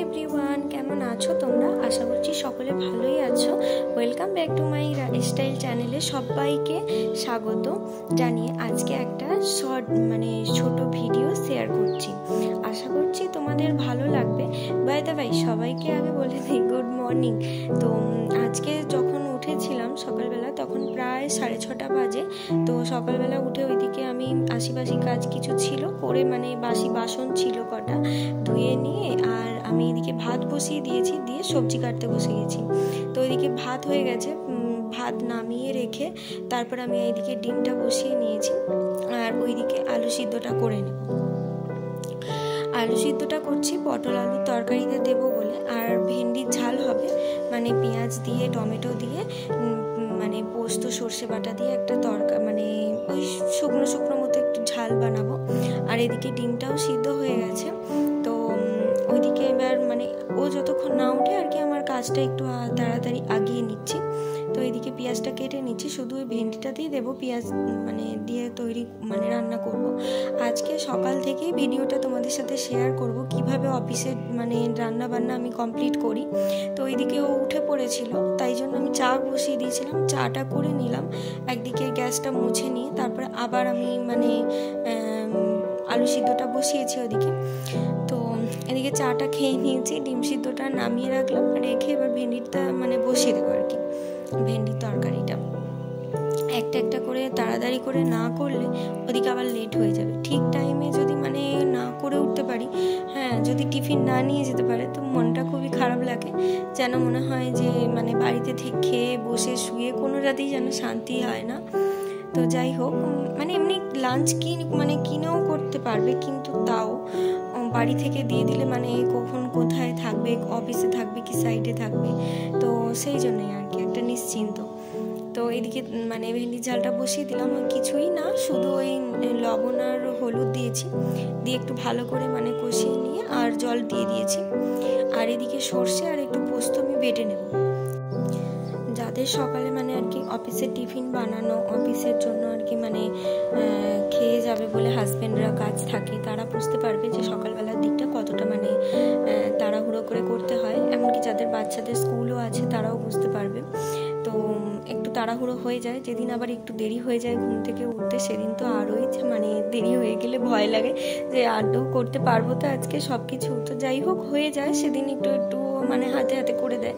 Everyone, কেমন আছো তোমরা? আশা করছি সকলে ভালোই আছো। Welcome back to my style চ্যানেলে সবাইকে স্বাগত জানিয়ে আজকে একটা ছোট ভিডিও শেয়ার করছি। আশা করছি তোমাদের ভালো লাগবে। বাই দ্য ওয়ে, সবাইকে আগে বলে দিই গুড মর্নিং। তো আজকে যখন উঠেছিলাম সকালবেলা তখন প্রায় 6:30 বাজে। তো সকালবেলা উঠে ওইদিকে আমি আশিপাশি কাজ কিছু ছিল করে, বাসি বাসন ছিল কটা ধুয়ে নিয়ে, আর আমি এদিকে ভাত বসিয়ে দিয়েছি, দিয়ে সবজি কাটতে বসে গেছি। তো ওইদিকে ভাত হয়ে গেছে, ভাত নামিয়ে রেখে তারপর আমি এইদিকে ডিমটা বসিয়ে নিয়েছি, আর ওইদিকে আলু সিদ্ধটা করে নেব। আলু সিদ্ধটা করছি পটল আলুর তরকারিতে দেবো বলে, আর ভেন্ডির ঝাল হবে, পেঁয়াজ দিয়ে টমেটো দিয়ে পোস্ত সর্ষে বাটা দিয়ে একটা ওই শুকনো শুকনো মতো একটু ঝাল বানাবো। আর এদিকে ডিমটাও সিদ্ধ হয়ে গেছে। তো ওইদিকে এবার ও যতক্ষণ না উঠে আর কি আমার কাজটা একটু তাড়াতাড়ি আগিয়ে নিচ্ছি। তো এইদিকে পেঁয়াজটা কেটে নিচ্ছি, শুধু ওই ভেন্ডিটা দিয়ে দেবো, পেঁয়াজ দিয়ে তৈরি রান্না করব। আজকে সকাল থেকেই ভিডিওটা তোমাদের সাথে শেয়ার করব কিভাবে অফিসে রান্না বান্না আমি কমপ্লিট করি। তো ওইদিকে ও উঠে পড়েছিল, তাই জন্য আমি চা বসিয়ে দিয়েছিলাম, চাটা করে নিলাম, একদিকে গ্যাসটা মুছে নিয়ে তারপরে আবার আমি আলু সিদ্ধটা বসিয়েছি ওদিকে। তো এদিকে চাটা খেয়ে নিয়েছি, ডিম সিদ্ধটা নামিয়ে রাখলাম, রেখে এবার ভেন্ডিটা বসিয়ে দেবো আর কি। ভেন্ডির তরকারিটা একটা একটা করে তাড়াতাড়ি করে না করলে ওদিকে আবার লেট হয়ে যাবে। ঠিক টাইমে যদি না করে উঠতে পারি, যদি টিফিন না নিয়ে যেতে পারে তো মনটা খুবই খারাপ লাগে, যেন মনে হয় যে বাড়িতে খেয়ে বসে শুয়ে কোনো রাতেই যেন শান্তি হয় না। তো যাই হোক, এমনি লাঞ্চ কিনেও করতে পারবে, কিন্তু তাও বাড়ি থেকে দিয়ে দিলে কখন কোথায় থাকবে, অফিসে থাকবে কি সাইডে থাকবে, তো সেই জন্যই আর কি একটা নিশ্চিন্ত। তো এইদিকে ভেন্ডির ঝালটা বসিয়ে দিলাম, কিছুই না, শুধু ওই লবণ আর হলুদ দিয়েছি, দিয়ে একটু ভালো করে কষিয়ে নিয়ে আর জল দিয়ে দিয়েছি। আর এদিকে সর্ষে আর একটু পোস্ত আমি বেটে নেব। যাদের সকালে আর কি অফিসের টিফিন বানানো, অফিসের জন্য আর কি খেয়ে যাবে বলে হাজব্যান্ডরা কাজ থাকে, তারা বুঝতে পারবে যে সকালবেলার দিকটা কতটা তাড়াহুড়ো করে করতে হয়। এমনকি যাদের বাচ্চাদের স্কুলও আছে তারাও বুঝতে পারবে। তো একটু তাড়াহুড়ো হয়ে যায়, যেদিন আবার একটু দেরি হয়ে যায় ঘুম থেকে উঠতে, সেদিন তো আরোই দেরি হয়ে গেলে ভয় লাগে যে আদৌ করতে পারবো তো আজকে সব কিছু। তো যাই হোক, হয়ে যায় সেদিন, একটু একটু হাতে হাতে করে দেয়।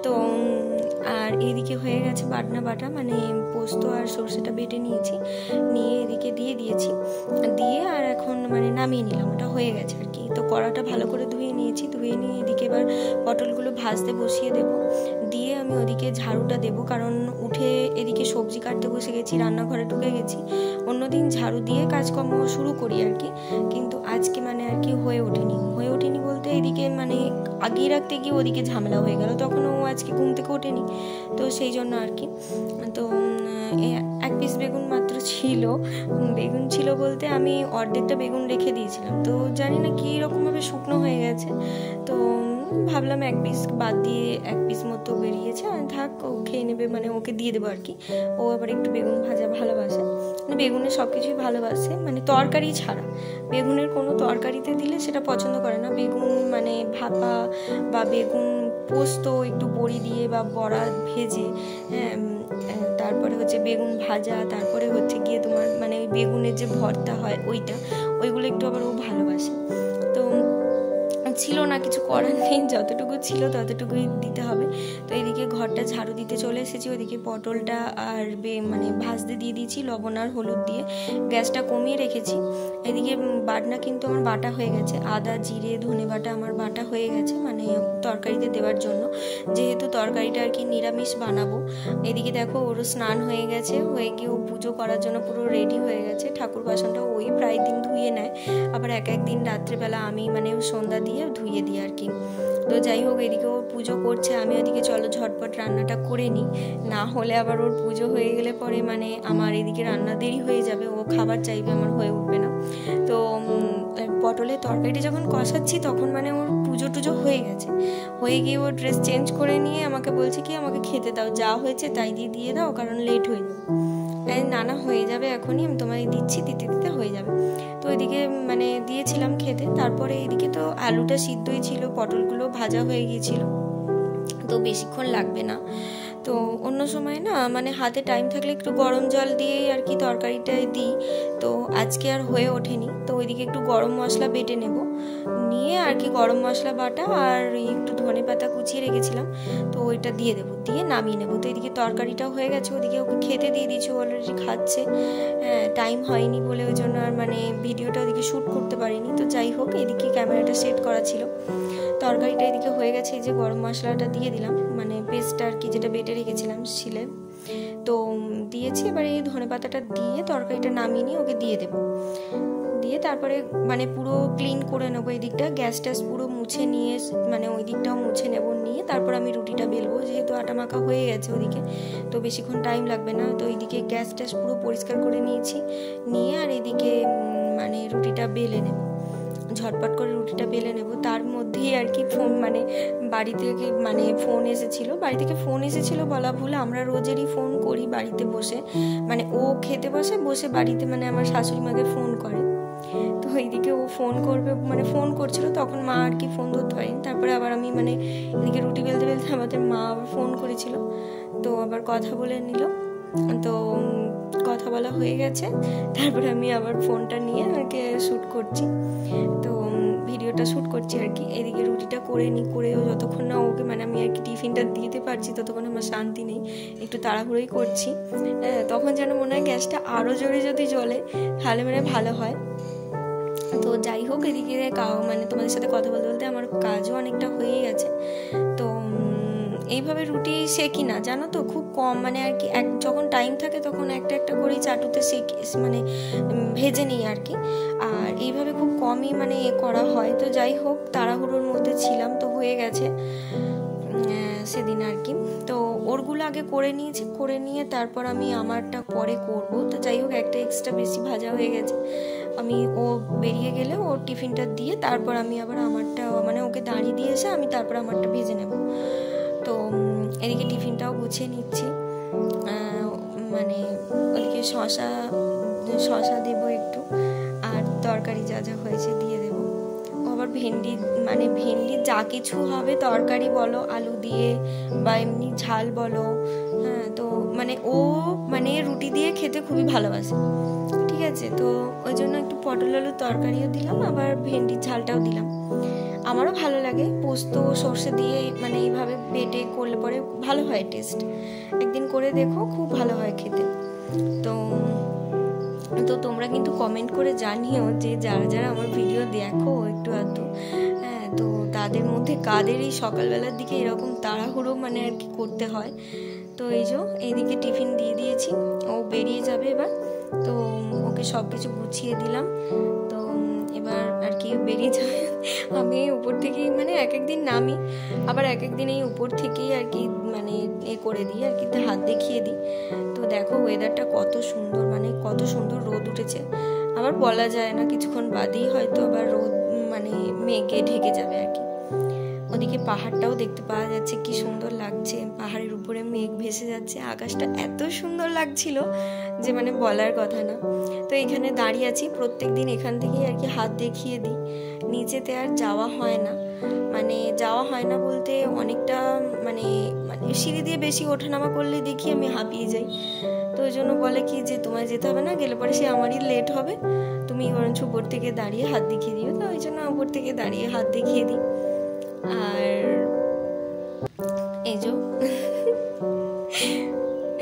তো আর এদিকে হয়ে গেছে বাটা পোস্ত আর সর্ষেটা বেটে নিয়েছি, নিয়ে এদিকে দিয়ে দিয়েছি, দিয়ে আর এখন নামিয়ে নিলাম, ওটা হয়ে গেছে আর কি। তো কড়াটা ভালো করে ধুয়ে নিয়েছি, ধুয়ে নিয়ে এদিকে এবার পটলগুলো ভাজতে বসিয়ে দেব, দিয়ে আমি ওদিকে ঝাড়ুটা দেবো, কারণ উঠে এদিকে সবজি কাটতে বসে গেছি, রান্নাঘরে ঢুকে গেছি। অন্যদিন ঝাড়ু দিয়ে কাজকর্ম শুরু করি আর কি, কিন্তু আজকে আর কি হয়ে ওঠেনি বলতে এদিকে আগিয়ে রাখতে গিয়ে ওদিকে ঝামেলা হয়ে গেল, তখন ও আজকে ঘুম থেকে ওঠেনি, তো সেই জন্য আর কি। তো এক পিস বেগুন মাত্র ছিল, বেগুন ছিল বলতে আমি অর্ধেকটা বেগুন রেখে দিয়েছিলাম, তো জানি না কি রকমভাবে শুকনো হয়ে গেছে। তো ভাবলাম এক পিস বাদ দিয়ে এক পিস মতো বেরিয়েছে, থাক, ও খেয়ে নেবে, ওকে দিয়ে দেবো আর কি। ও আবার একটু বেগুন ভাজা ভালোবাসে, বেগুনের সব কিছুই ভালোবাসে, তরকারি ছাড়া, বেগুনের কোনো তরকারিতে দিলে সেটা পছন্দ করে না। বেগুন ভাপা বা বেগুন পোস্ত একটু বড়ি দিয়ে বা বড়া ভেজে, তারপরে হচ্ছে বেগুন ভাজা, তারপরে হচ্ছে গিয়ে তোমার বেগুনের যে ভর্তা হয় ওইগুলো একটু আবার ও ভালোবাসে। তো ছিল না, কিছু করার নেই, যতটুকু ছিল ততটুকুই দিতে হবে। তো এদিকে ঘরটা ঝাড়ু দিতে চলে এসেছি, ওইদিকে পটলটা আর ভাজতে দিয়ে দিয়েছি লবণ আর হলুদ দিয়ে, গ্যাসটা কমিয়ে রেখেছি। এদিকে বাটনা কিন্তু আমার বাটা হয়ে গেছে, আদা জিরে ধনে বাটা আমার বাটা হয়ে গেছে তরকারিতে দেওয়ার জন্য, যেহেতু তরকারিটা আর কি নিরামিষ বানাবো। এদিকে দেখো ওরও স্নান হয়ে গেছে, হয়ে গিয়ে ও পুজো করার জন্য পুরো রেডি হয়ে গেছে। ঠাকুর বাসনটা ওই প্রায় দিন ধুয়ে নেয়, আবার এক একদিন রাত্রেবেলা আমি সন্ধ্যা দিয়ে ধুয়ে দিই আর কি। তো যাই হোক, এদিকে ওর পুজো করছে, আমি ওদিকে চলো ঝটপট রান্নাটা করে নিই, না হলে আবার ওর পুজো হয়ে গেলে পরে আমার এদিকে রান্না দেরি হয়ে যাবে, ও খাবার চাইবে, আমার হয়ে উঠবে না। তো পটলের তরকারিটা যখন কষাচ্ছি তখন ওর পুজো টুজো হয়ে গেছে, হয়ে গিয়ে ও ড্রেস চেঞ্জ করে নিয়ে আমাকে বলছে কি আমাকে খেতে দাও, যা হয়েছে তাই দিয়ে দাও, কারণ লেট হয়ে যাবে। না না হয়ে যাবে এখনই, আমি তোমায় দিচ্ছি, দিতে দিতে হয়ে যাবে। তো এদিকে মানে দিয়েছিলাম খেতে। তারপরে এদিকে তো আলুটা সিদ্ধই ছিল, পটলগুলো ভাজা হয়ে গিয়েছিল, তো বেশিক্ষণ লাগবে না। তো অন্য সময় না মানে হাতে টাইম থাকলে একটু গরম জল দিয়েই আর কি তরকারিটায় দিই, তো আজকে আর হয়ে ওঠেনি। তো ওইদিকে একটু গরম মশলা বেটে নেব, নিয়ে আর কি গরম মশলা বাটা আর একটু ধনে পাতা কুচিয়ে রেখেছিলাম, তো ওইটা দিয়ে দেবো, দিয়ে নামিয়ে নেবো। তো এদিকে তরকারিটাও হয়ে গেছে, ওদিকে ওকে খেতে দিয়ে দিয়েছি, অলরেডি খাচ্ছে। টাইম হয়নি বলে ওই জন্য আর মানে ভিডিওটা ওদিকে শ্যুট করতে পারিনি। তো যাই হোক, এদিকে ক্যামেরাটা সেট করা ছিল, তরকারিটা এদিকে হয়ে গেছে। এই যে গরম মশলাটা দিয়ে দিলাম, মানে পেস্টটা আর কি যেটা বেটে রেখেছিলাম শিলে, তো দিয়েছি। এবার এই ধনে পাতাটা দিয়ে তরকারিটা নামিয়ে নিয়ে ওকে দিয়ে দেবো, দিয়ে তারপরে মানে পুরো ক্লিন করে নেবো এই দিকটা, গ্যাস ট্যাস পুরো মুছে নিয়ে মানে ওই দিকটাও মুছে নেবো, নিয়ে তারপর আমি রুটিটা বেলবো, যেহেতু আটা মাখা হয়ে গেছে ওদিকে, তো বেশিক্ষণ টাইম লাগবে না। তো এইদিকে গ্যাস ট্যাস পুরো পরিষ্কার করে নিয়েছি, নিয়ে আর এদিকে মানে রুটিটা বেলে নেব, ঝটপট করে রুটিটা বেলে নেব। তার মধ্যেই আর কি ফোন মানে বাড়ি থেকে মানে ফোন এসেছিলো, বাড়ি থেকে ফোন এসেছিলো বলা ভুল, আমরা রোজেরই ফোন করি বাড়িতে বসে, মানে ও খেতে বসে বাড়িতে মানে আমার শাশুড়ি মাকে ফোন করে। তো এইদিকে ও ফোন করবে মানে ফোন করছিল, তখন মা আর কি ফোন ধরতে পারেনি। তারপরে আবার আমি মানে এদিকে রুটি বেলতে বেলতে আমাদের মা আবার ফোন করেছিল, তো আবার কথা বলে নিল, তো কথা বলা হয়ে গেছে। তারপরে আমি আবার ফোনটা নিয়ে আমাকে শ্যুট করছি, তো ভিডিওটা শ্যুট করছি আর কি। এদিকে রুটিটা করেও যতক্ষণ না ওকে মানে আমি আর কি টিফিনটা দিতে পারছি ততক্ষণ আমার শান্তি নেই, একটু তাড়াহুড়োই করছি। তখন যেন মনে হয় গ্যাসটা আরও জোরে যদি জ্বলে তাহলে মানে ভালো হয়। তো যাই হোক, এদিকে মানে তোমাদের সাথে কথা বলতে বলতে আমার কাজও অনেকটা হয়েই গেছে। তো এইভাবে রুটি সেকি না জানো তো, খুব কম মানে আর কি যখন টাইম থাকে তখন একটা একটা করেই চাটুতে মানে ভেজে নিই আর কি, আর এইভাবে খুব কমই মানে করা হয়। তো যাই হোক, তাড়াহুড়োর মধ্যে ছিলাম, তো হয়ে গেছে সেদিন আর কি। তো ওরগুলো আগে করে নিয়েছি, করে নিয়ে তারপর আমি আমারটা পরে করব। তো যাই হোক, একটা এক্সট্রা বেশি ভাজা হয়ে গেছে, আমি ও বেরিয়ে গেলে ওর টিফিনটা দিয়ে তারপর আমি আবার আমারটা মানে ওকে দাঁড়িয়ে দিয়ে এসে আমি তারপর আমারটা ভেজে নেব। তো এদিকে টিফিনটাও গুছিয়ে নিচ্ছি, মানে ওদিকে শশা দেবো একটু, আর তরকারি যা যা হয়েছে দিয়ে দেবো। আবার ভেন্ডি যা কিছু হবে তরকারি বলো, আলু দিয়ে বা এমনি ঝাল বলো, হ্যাঁ, তো মানে ও মানে রুটি দিয়ে খেতে খুবই ভালোবাসে, ঠিক আছে। তো ওই জন্য একটু পটল আলুর তরকারিও দিলাম, আবার ভেন্ডির ঝালটাও দিলাম। আমারও ভালো লাগে পোস্ত সর্ষে দিয়ে মানে এইভাবে বেটে করলে পরে ভালো হয় টেস্ট, একদিন করে দেখো, খুব ভালো হয় খেতে। তো তোমরা কিন্তু কমেন্ট করে জানিও যে যারা আমার ভিডিও দেখো একটু আধটু, হ্যাঁ, তো তাদের মধ্যে কাদের এই সকালবেলার দিকে এরকম তাড়াহুড়ো মানে আর কি করতে হয়। তো এইদিকে টিফিন দিয়ে দিয়েছি, ও বেরিয়ে যাবে এবার, তো ওকে সব কিছু গুছিয়ে দিলাম। তো এবার আর কি বেরিয়ে যাবে। আমি উপর থেকেই মানে এক একদিন নামি, আবার এক একদিন এই উপর থেকেই আর কি মানে করে দিই আর কি, হাত দেখিয়ে দিই। তো দেখো ওয়েদারটা কত সুন্দর, মানে কত সুন্দর রোদ উঠেছে, আবার বলা যায় না কিছুক্ষণ বাদেই হয়তো আবার রোদ মানে মেঘে ঢেকে যাবে আর কি। ওদিকে পাহাড়টাও দেখতে পাওয়া যাচ্ছে, কি সুন্দর লাগছে, পাহাড়ের উপরে মেঘ ভেসে যাচ্ছে, আকাশটা এত সুন্দর লাগছিল যে মানে বলার কথা না। তো এখানে দাঁড়িয়ে আছি, প্রত্যেক দিন এখান থেকেই আর কি হাত দেখিয়ে দিই, নিচেতে আর যাওয়া হয় না, মানে যাওয়া হয় না বলতে অনেকটা মানে সিঁড়ি দিয়ে বেশি ওঠানামা করলে দেখি আমি হাঁপিয়ে যাই। তো ওই জন্য বলে কি যে তোমায় যেতে হবে না, গেলে পরে সে আমারই লেট হবে, তুমি বরঞ্চ উপর থেকে দাঁড়িয়ে হাত দেখিয়ে দিও। তো ওই জন্য উপর থেকে দাঁড়িয়ে হাত দেখিয়ে দিই। আর এই যে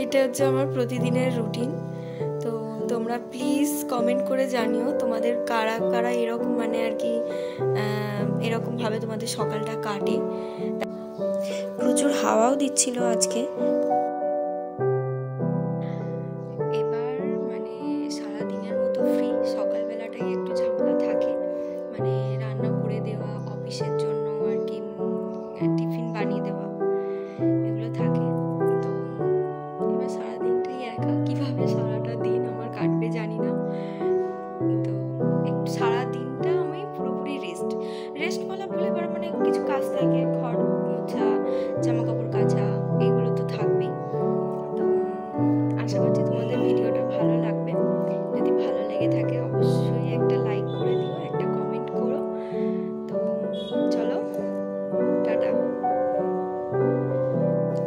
এটা হচ্ছে আমার প্রতিদিনের রুটিন। তো তোমরা প্লিজ কমেন্ট করে জানিও তোমাদের কারা কারা এরকম মানে আর কি এরকমভাবে তোমাদের সকালটা কাটে। প্রচুর হাওয়াও দিচ্ছিল আজকে। এবার মানে সারাদিনের মতো ফ্রি, সকালবেলাটাই একটু ঝামেলা থাকে, মানে রান্না করে দেওয়া, অফিসের জন্য আর কি টিফিন বানিয়ে দেওয়া, এগুলো থাকে। তো এবার সারাদিনটাই একা, কিভাবে সারাটা দিন আমার কাটবে জানি না। তো একটু সারাদিনটা আমি পুরোপুরি রেস্ট বলে এবার মানে কিছু কাজ থাকে, ঘর মোছা, জামা কাপড় কাচা, এগুলো তো থাকবে।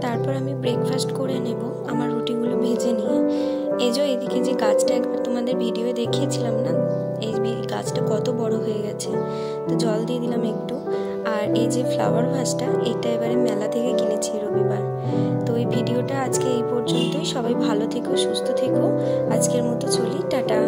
তারপর আমি ব্রেকফাস্ট করে নেব আমার রুটিগুলো ভেজে নিয়ে। এই যে এদিকে যে গাছটা একবার তোমাদের ভিডিও দেখিয়েছিলাম না, এই গাছটা কত বড় হয়ে গেছে, তো জল দিয়ে দিলাম একটু। আর এই যে ফ্লাওয়ার ভাসটা, এটা এবারে মেলা থেকে কিনেছি রবিবার। তো এই ভিডিওটা আজকে এই পর্যন্তই। সবাই ভালো থেকো, সুস্থ থেকো। আজকের মতো চলি, টাটা।